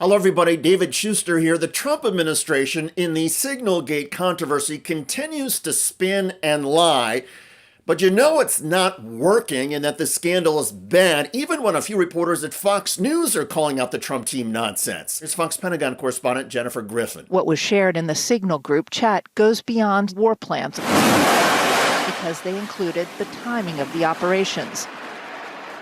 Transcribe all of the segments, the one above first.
Hello, everybody. David Shuster here. The Trump administration in the SignalGate controversy continues to spin and lie. But you know it's not working and that the scandal is bad, even when a few reporters at Fox News are calling out the Trump team nonsense. Here's Fox Pentagon correspondent Jennifer Griffin. What was shared in the Signal group chat goes beyond war plans because they included the timing of the operations.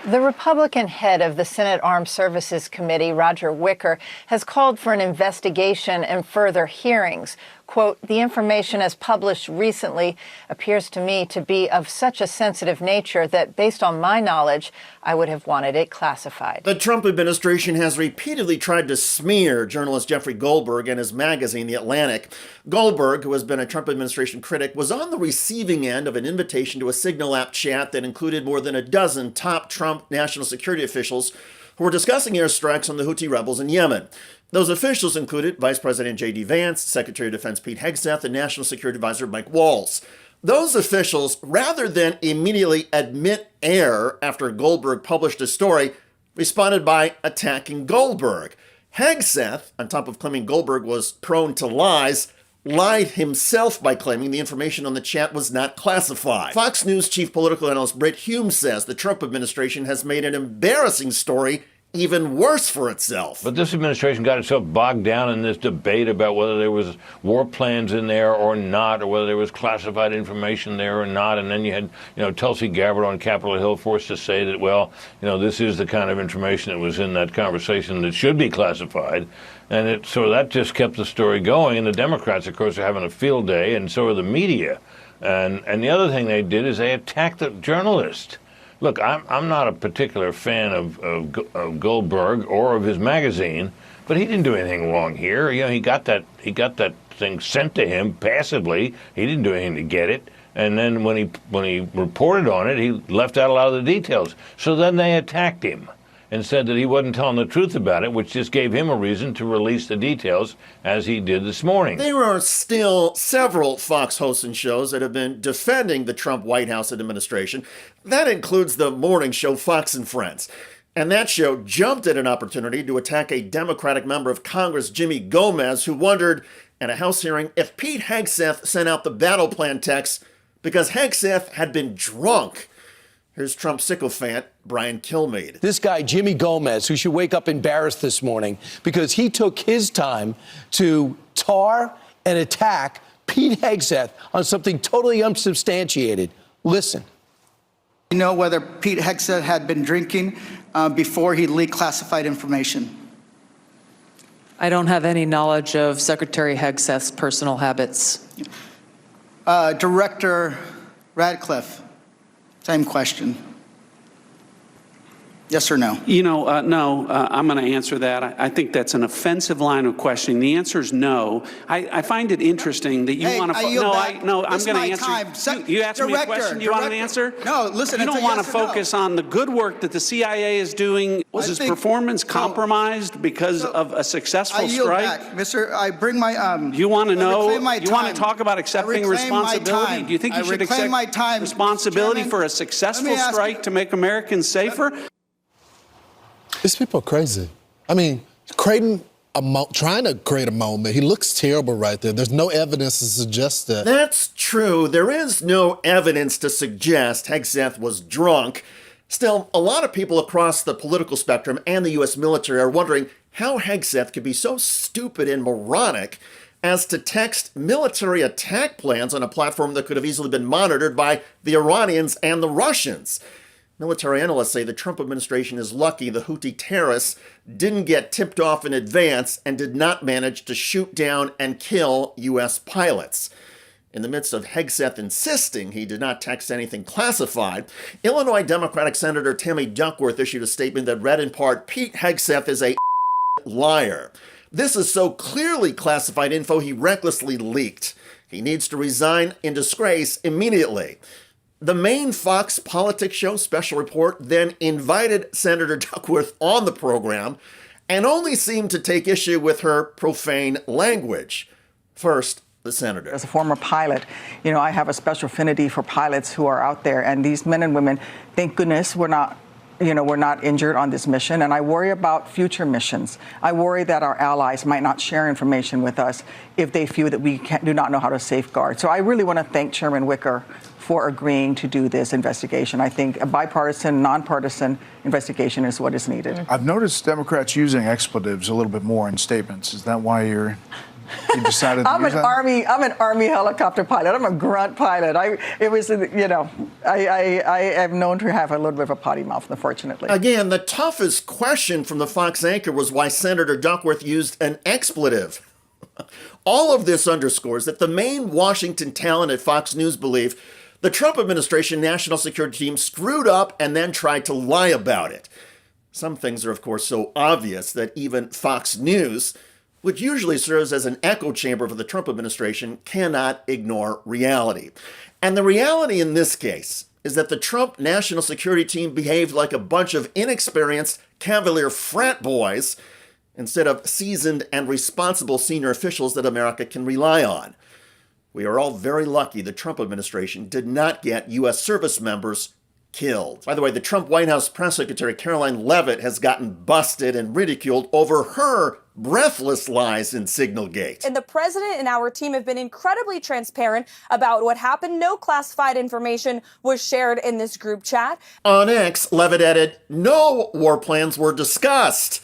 The Republican head of the Senate Armed Services Committee, Roger Wicker, has called for an investigation and further hearings. Quote, the information as published recently appears to me to be of such a sensitive nature that, based on my knowledge, I would have wanted it classified. The Trump administration has repeatedly tried to smear journalist Jeffrey Goldberg and his magazine, The Atlantic. Goldberg, who has been a Trump administration critic, was on the receiving end of an invitation to a Signal app chat that included more than a dozen top Trump national security officials who were discussing airstrikes on the Houthi rebels in Yemen. Those officials included Vice President J.D. Vance, Secretary of Defense Pete Hegseth, and National Security Advisor Mike Waltz. Those officials, rather than immediately admit error after Goldberg published a story, responded by attacking Goldberg. Hegseth, on top of claiming Goldberg was prone to lies, lied himself by claiming the information on the chat was not classified. Fox News chief political analyst Britt Hume says the Trump administration has made an embarrassing story even worse for itself. But this administration got itself bogged down in this debate about whether there was war plans in there or not, or whether there was classified information there or not. And then you had, Tulsi Gabbard on Capitol Hill forced to say that, well, this is the kind of information that was in that conversation that should be classified. And so that just kept the story going. And the Democrats, of course, are having a field day, and so are the media. And the other thing they did is they attacked the journalist. Look, I'm not a particular fan of Goldberg or of his magazine, but he didn't do anything wrong here. He got that thing sent to him passively. He didn't do anything to get it. And then when he reported on it, he left out a lot of the details. So then they attacked him and said that he wasn't telling the truth about it, which just gave him a reason to release the details, as he did this morning. There are still several Fox hosts and shows that have been defending the Trump White House administration. That includes the morning show Fox and Friends. And that show jumped at an opportunity to attack a Democratic member of Congress, Jimmy Gomez, who wondered at a House hearing if Pete Hegseth sent out the battle plan text because Hegseth had been drunk. Here's Trump sycophant Brian Kilmeade. This guy, Jimmy Gomez, who should wake up embarrassed this morning because he took his time to tar and attack Pete Hegseth on something totally unsubstantiated. Listen. You know whether Pete Hegseth had been drinking before he leaked classified information? I don't have any knowledge of Secretary Hegseth's personal habits. Director Radcliffe. Same question. Yes or no? No, I'm going to answer that. I think that's an offensive line of questioning. The answer is no. I find it interesting that you want to... I'm going to answer. You asked me a question. You want an answer? No, listen. You don't want to focus on the good work that the CIA is doing. Was his performance compromised because of a successful strike? Mr. I bring my... You want to know? You want to talk about accepting responsibility? Do you think you should accept responsibility for a successful strike to make Americans safer? These people are crazy. I mean, trying to create a moment. He looks terrible right there. There's no evidence to suggest that. That's true. There is no evidence to suggest Hegseth was drunk. Still, a lot of people across the political spectrum and the U.S. military are wondering how Hegseth could be so stupid and moronic as to text military attack plans on a platform that could have easily been monitored by the Iranians and the Russians. Military analysts say the Trump administration is lucky the Houthi terrorists didn't get tipped off in advance and did not manage to shoot down and kill U.S. pilots. In the midst of Hegseth insisting he did not text anything classified, Illinois Democratic Senator Tammy Duckworth issued a statement that read in part, Pete Hegseth is a liar. This is so clearly classified info he recklessly leaked. He needs to resign in disgrace immediately. The main Fox politics show Special Report then invited Senator Duckworth on the program and only seemed to take issue with her profane language. First, the senator. As a former pilot, I have a special affinity for pilots who are out there, and these men and women, thank goodness we're not we're not injured on this mission, and I worry about future missions. I worry that our allies might not share information with us if they feel that we do not know how to safeguard. So I really want to thank Chairman Wicker for agreeing to do this investigation. I think a bipartisan, nonpartisan investigation is what is needed. I've noticed Democrats using expletives a little bit more in statements. Is that why you decided to use that? I'm an Army helicopter pilot. I'm a grunt pilot. I am known to have a little bit of a potty mouth, unfortunately. Again, the toughest question from the Fox anchor was why Senator Duckworth used an expletive. All of this underscores that the main Washington talent at Fox News believe the Trump administration national security team screwed up and then tried to lie about it. Some things are, of course, so obvious that even Fox News, which usually serves as an echo chamber for the Trump administration, cannot ignore reality. And the reality in this case is that the Trump national security team behaved like a bunch of inexperienced, cavalier frat boys instead of seasoned and responsible senior officials that America can rely on. We are all very lucky the Trump administration did not get U.S. service members killed. By the way, the Trump White House press secretary Caroline Leavitt has gotten busted and ridiculed over her breathless lies in SignalGate. And the president and our team have been incredibly transparent about what happened. No classified information was shared in this group chat. On X, Leavitt added, no war plans were discussed.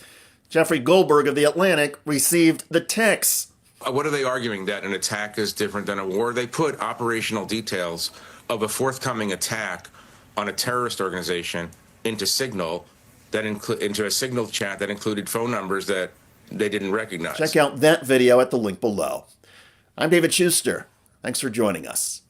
Jeffrey Goldberg of The Atlantic received the text. What are they arguing, that an attack is different than a war? They put operational details of a forthcoming attack on a terrorist organization into Signal, into a Signal chat that included phone numbers that they didn't recognize. Check out that video at the link below. I'm David Shuster. Thanks for joining us.